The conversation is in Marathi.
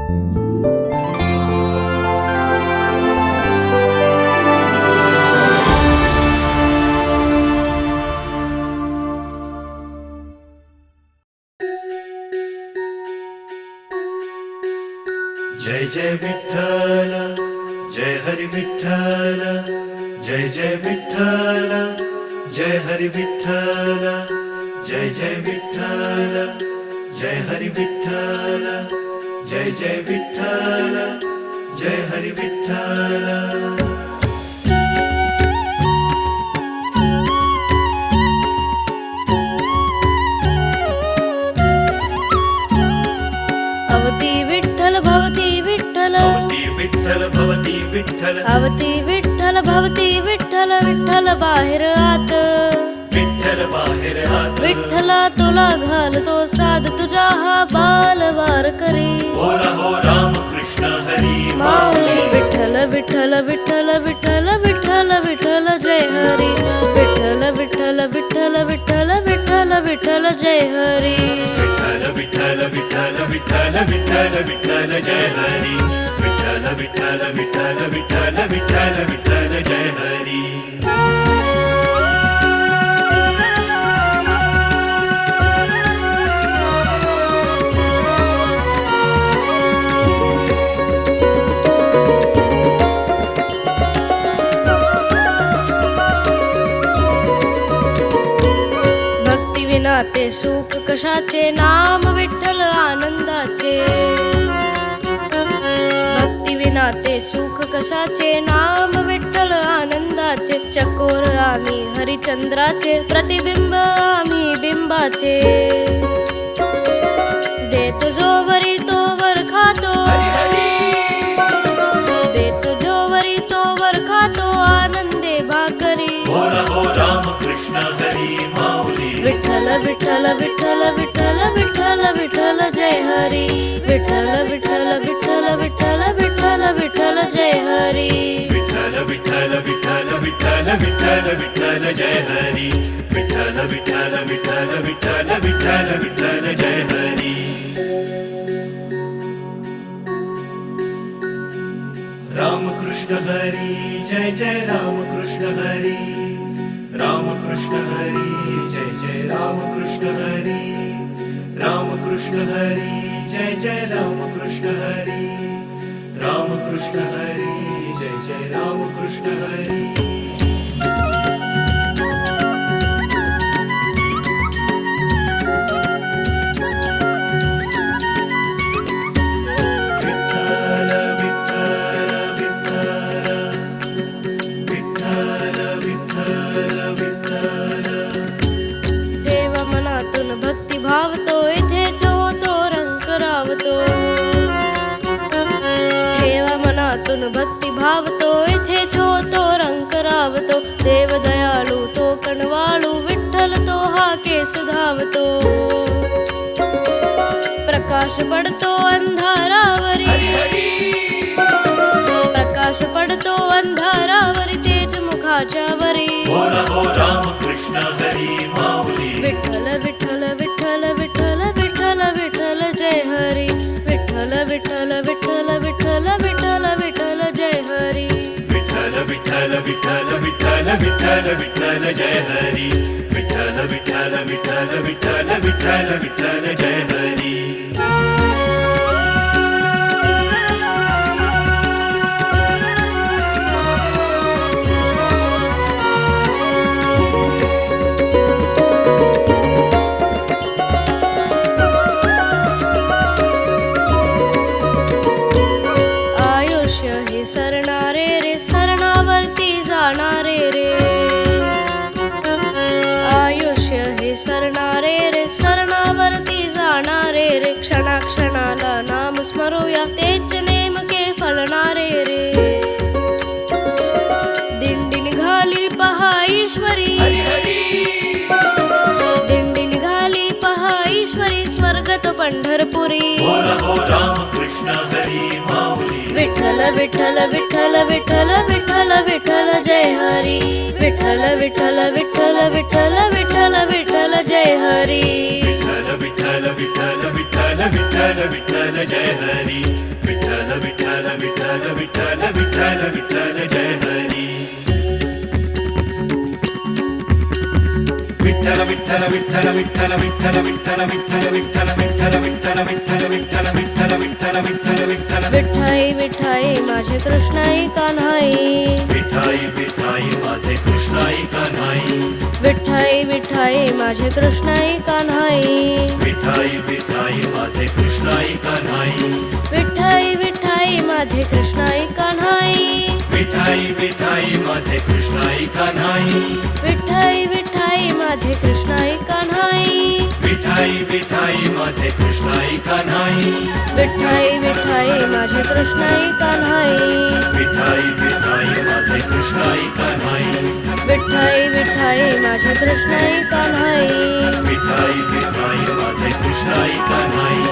जय जय विठ्ठल, जय हरी विठ्ठल, जय जय विठ्ठल, जय हरी विठ्ठल, जय जय विठ्ठल, जय हरी विठ्ठल, जय जय विठ्ठल, जय हरी विठ्ठल. भवती विठ्ठल विठ्ठल भवती विठ्ठल, अवती विठ्ठल भवती विठ्ठल, विठ्ठल बाहेर आत, विठ्ठल बाहेर आत, विठ्ठला तुला घालतो साध, तुझा हा बालवार करी. हो राम कृष्ण हरी माऊली विठ्ठल विठ्ठल विठ्ठल विठ्ठल विठ्ठल विठ्ठल जय हरी, विठ्ठल विठ्ठल विठ्ठल विठ्ठल विठ्ठल विठ्ठल जय हरी, विठ्ठल विठ्ठल विठ्ठल विठ्ठल विठ्ठल विठ्ठल जय हरी, विठ्ठल विठ्ठल विठ्ठल विठ्ठल विठ्ठल विठ्ठल जय हरी. ते सुख कशाचे, नाम विठ्ठल आनंदाचे. भक्ती विना ते सुख कशाचे, नाम विठ्ठल आनंदाचे. चकोर आम्ही हरिचंद्राचे, प्रतिबिंब आम्ही बिंबाचे. देतो जोवरी तोवर खातो, देतो जोवरी तोवर खातो, आनंदे भाकरी. हो राम कृष्ण हरी माऊली विठ्ठल विठ्ठल विठ्ठल विठ्ठल विठ्ठल विठ्ठल जय हरी, विठ्ठल विठ्ठल विठ्ठल विठ्ठल विठ्ठल विठ्ठल जय हरी, विठ्ठल विठ्ठल विठ्ठल विठ्ठल विठ्ठल विठ्ठल जय हरी, विठ्ठल विठ्ठल विठ्ठल विठ्ठल विठ्ठल विठ्ठल जय हरी. राम कृष्ण हरी जय जय राम कृष्ण हरी, राम कृष्ण हरी जय जय राम कृष्ण हरी, राम कृष्ण हरी जय जय राम कृष्ण हरी, राम कृष्ण हरी जय जय राम कृष्ण हरी. भावतो इथेच होतो रंग रावतो, ठेवा मनातून भक्ती भावतो, इथेच होतो रंग रावतो. देव दयाळू तो कणवाळू, विठ्ठल तो हाके सुधावतो. प्रकाश पडतो अंधारावरी, प्रकाश पडतो अंधारावरी, तेज मुखाच्या वरी. हो राम कृष्ण हरी माऊली विठ्ठल विठ्ठल विठ्ठल विठ्ठल विठ्ठल विठ्ठल जय हरी, विठ्ठल विठ्ठल विठ्ठल विठ्ठल विठ्ठल विठ्ठल जय हरी, विठ्ठल विठ्ठल विठ्ठल विठ्ठल विठ्ठल विठ्ठल जय हरी, विठ्ठल विठ्ठल विठ्ठल विठ्ठल विठ्ठल विठ्ठल जय हरी. सरणारे रे सरणावरती जाणारे रे, आयुष्य हे सरणारे रे सरणावरती जाणारे रे. क्षणाक्षणाला नाम स्मरूया, तेच नेमके फलणारे रे. दिंडी निघाली पहा ईश्वरी, दिंडी निघाली पहा ईश्वरी, स्वर्गत पंढरपुरी. हो राम कृष्ण हरी माऊली विठ्ठल विठ्ठल विठ्ठल विठ्ठल विठ्ठल विठ्ठल जय हरी, विठ्ठल विठ्ठल विठ्ठल विठ्ठल विठ्ठल विठ्ठल जय हरी, विठ्ठल विठ्ठल विठ्ठल विठ्ठल विठ्ठल विठ्ठल विठ्ठल जय हरी विठ्ठल विठ्ठल विठ्ठल विठ्ठल विठ्ठल विठ्ठल जय हरी विठ्ठल विठ्ठल विठ्ठल विठ्ठल विठ्ठल विठ्ठल विठ्ठल विठ्ठल विठ्ठल विठ्ठल विठ्ठल विठ्ठल विठ्ठल विठ्ठल विठ्ठल विठ्ठल विठाई विठाई माझे कृष्णाई कान्हाई विठाई विठाई माझे कृष्णाई कान्हाई विठाई विठाई माझे कृष्णाई कान्हाई विठाई विठाई माझे कृष्णाई कान्हाई विठाई विठाई माझे कृष्णाई कान्हाई विठाई विठाई माझे कृष्णाई कान्हाई विठाई विठाई माझे कृष्णाई कान्हाई विठाई विठाई माझे कृष्णाई कान्हाई विठाई विठाई माझे कृष्णाई कान्हाई विठाई विठाई माझे कृष्णाई कान्हाई विठाई विठाई माझे कृष्णाई कान्हाई विठाई विठाई माझे कृष्णाई कान्हाई